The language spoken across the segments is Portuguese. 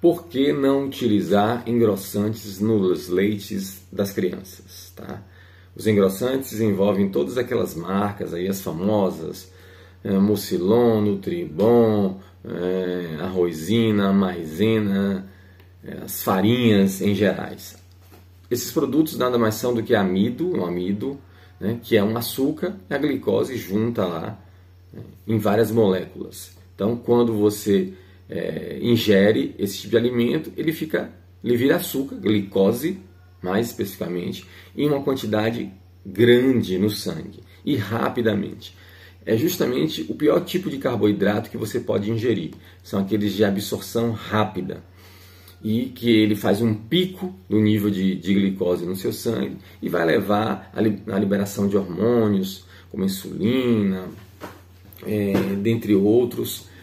por que não utilizar engrossantes nos leites das crianças, tá? Os engrossantes envolvem todas aquelas marcas aí, as famosas, Mucilon, Nutribon, Arrozina, Maizena, as farinhas em gerais. Esses produtos nada mais são do que amido, né, que é um açúcar, e a glicose junta lá, né, em várias moléculas. Então, quando você ingere esse tipo de alimento, ele vira açúcar, glicose, mais especificamente, em uma quantidade grande no sangue e rapidamente. É justamente o pior tipo de carboidrato que você pode ingerir. São aqueles de absorção rápida e que ele faz um pico do nível de glicose no seu sangue e vai levar à liberação de hormônios como insulina, dentre outros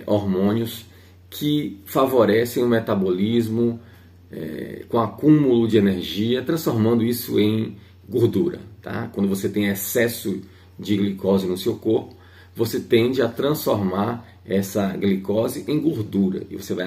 hormônios que favorecem o metabolismo com acúmulo de energia, transformando isso em gordura, tá? Quando você tem excesso de glicose no seu corpo, você tende a transformar essa glicose em gordura e você vai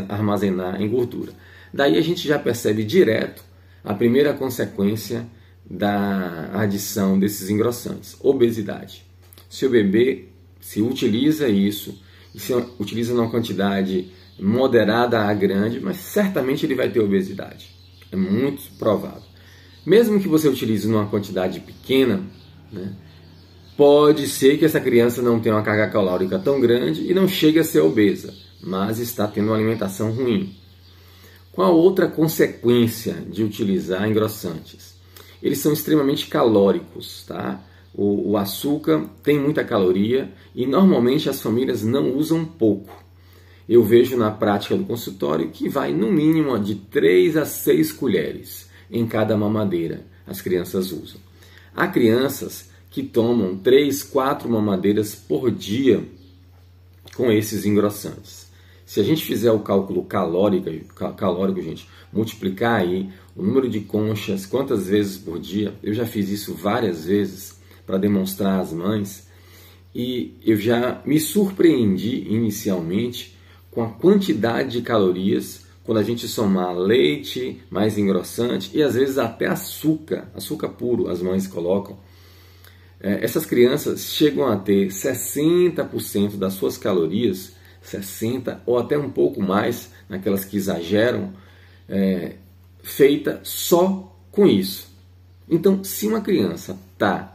armazenar em gordura. Daí a gente já percebe direto a primeira consequência da adição desses engrossantes: obesidade. Se o bebê se utiliza isso, e se utiliza numa quantidade moderada a grande, mas certamente ele vai ter obesidade. É muito provável. Mesmo que você utilize numa quantidade pequena, né, pode ser que essa criança não tenha uma carga calórica tão grande e não chegue a ser obesa, mas está tendo uma alimentação ruim. Qual a outra consequência de utilizar engrossantes? Eles são extremamente calóricos, tá? O açúcar tem muita caloria e normalmente as famílias não usam pouco. Eu vejo na prática do consultório que vai no mínimo de 3 a 6 colheres em cada mamadeira as crianças usam. Há crianças que tomam 3, 4 mamadeiras por dia com esses engrossantes. Se a gente fizer o cálculo calórico, gente, multiplicar aí o número de conchas, quantas vezes por dia, eu já fiz isso várias vezes para demonstrar às mães, e eu já me surpreendi inicialmente com a quantidade de calorias quando a gente somar leite, mais engrossante e às vezes até açúcar puro as mães colocam. Essas crianças chegam a ter 60% das suas calorias, 60% ou até um pouco mais, naquelas que exageram, feita só com isso. Então, se uma criança está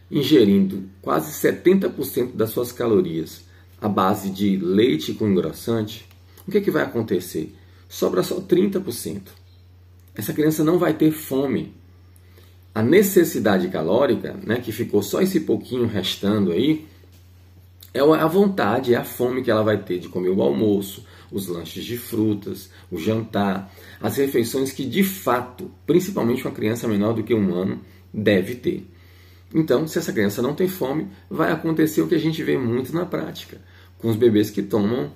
ingerindo quase 70% das suas calorias à base de leite com engrossante, o que vai acontecer? Sobra só 30%. Essa criança não vai ter fome. A necessidade calórica, né, que ficou só esse pouquinho restando aí, é a vontade, é a fome que ela vai ter de comer o almoço, os lanches de frutas, o jantar, as refeições que de fato, principalmente uma criança menor do que 1 ano, deve ter. Então, se essa criança não tem fome, vai acontecer o que a gente vê muito na prática, com os bebês que tomam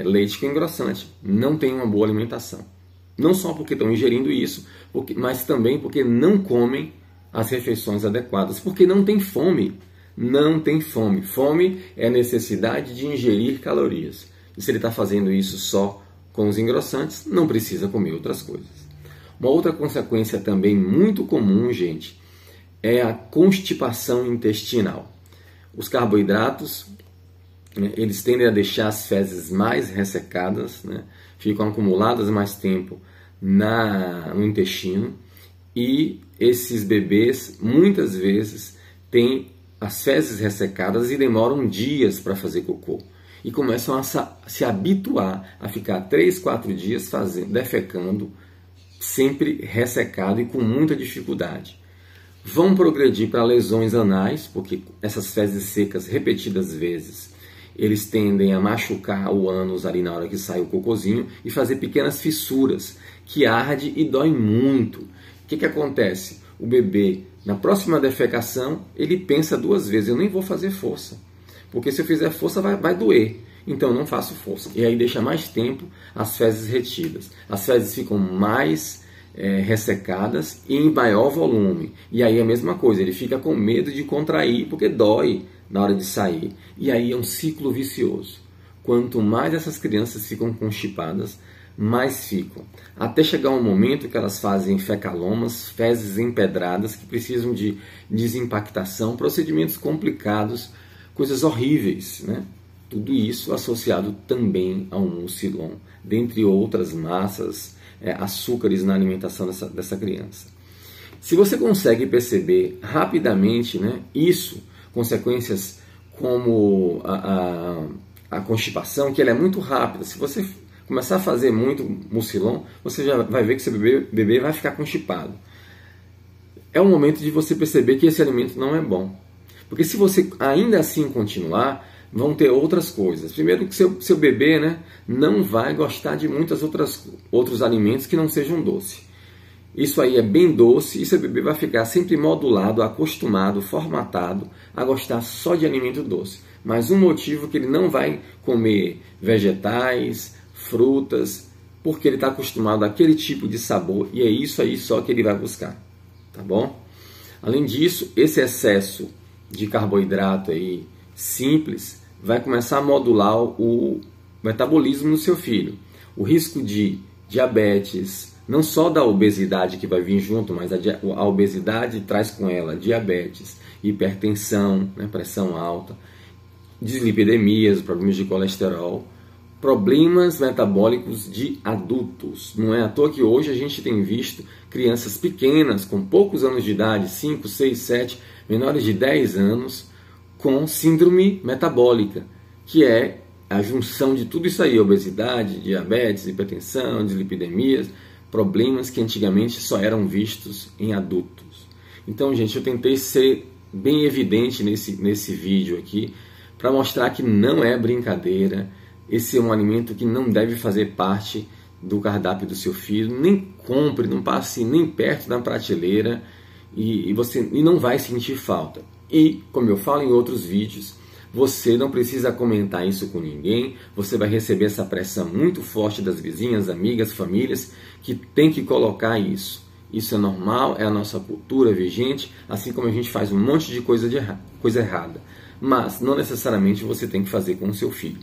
leite com engrossante, não tem uma boa alimentação. Não só porque estão ingerindo isso, mas também porque não comem as refeições adequadas, porque não tem fome. Não tem fome. Fome é a necessidade de ingerir calorias. E se ele está fazendo isso só com os engrossantes, não precisa comer outras coisas. Uma outra consequência também muito comum, gente, é a constipação intestinal. Os carboidratos, eles tendem a deixar as fezes mais ressecadas, né? Ficam acumuladas mais tempo no intestino, e esses bebês muitas vezes têm as fezes ressecadas e demoram dias para fazer cocô. E começam a se habituar a ficar 3, 4 dias defecando, sempre ressecado e com muita dificuldade. Vão progredir para lesões anais, porque essas fezes secas repetidas vezes, eles tendem a machucar o ânus ali na hora que sai o cocôzinho e fazer pequenas fissuras, que arde e dói muito. O que acontece? O bebê, na próxima defecação, ele pensa 2 vezes, eu nem vou fazer força, porque se eu fizer força vai doer, então eu não faço força. E aí deixa mais tempo as fezes retidas. As fezes ficam mais ressecadas e em maior volume. E aí é a mesma coisa, ele fica com medo de contrair, porque dói na hora de sair. E aí é um ciclo vicioso. quanto mais essas crianças ficam constipadas, mais ficam. Até chegar um momento que elas fazem fecalomas, fezes empedradas, que precisam de desimpactação, procedimentos complicados, coisas horríveis, né? Tudo isso associado também ao mucilon, dentre outras massas, açúcares na alimentação dessa criança. Se você consegue perceber rapidamente, né, isso, consequências como a constipação, que ela é muito rápida. Se você começar a fazer muito mucilon, você já vai ver que seu bebê vai ficar constipado. É o momento de você perceber que esse alimento não é bom. Porque se você ainda assim continuar, vão ter outras coisas. Primeiro que seu bebê, né, não vai gostar de muitos outros alimentos que não sejam doces. Isso aí é bem doce e seu bebê vai ficar sempre modulado, acostumado, formatado a gostar só de alimento doce. Mas um motivo que ele não vai comer vegetais, frutas, porque ele está acostumado àquele tipo de sabor e é isso aí só que ele vai buscar, tá bom? Além disso, esse excesso de carboidrato aí simples vai começar a modular o metabolismo do seu filho. O risco de diabetes, não só da obesidade que vai vir junto, mas a obesidade traz com ela diabetes, hipertensão, né, pressão alta, dislipidemias, problemas de colesterol, problemas metabólicos de adultos. Não é à toa que hoje a gente tem visto crianças pequenas, com poucos anos de idade, 5, 6, 7, menores de 10 anos, com síndrome metabólica, que é a junção de tudo isso aí, obesidade, diabetes, hipertensão, dislipidemias, problemas que antigamente só eram vistos em adultos. Então, gente, eu tentei ser bem evidente nesse vídeo aqui, para mostrar que não é brincadeira, esse é um alimento que não deve fazer parte do cardápio do seu filho, nem compre, não passe nem perto da prateleira e não vai sentir falta. E, como eu falo em outros vídeos, você não precisa comentar isso com ninguém, você vai receber essa pressão muito forte das vizinhas, amigas, famílias, que tem que colocar isso. Isso é normal, é a nossa cultura vigente, assim como a gente faz um monte de coisa errada. Mas não necessariamente você tem que fazer com o seu filho.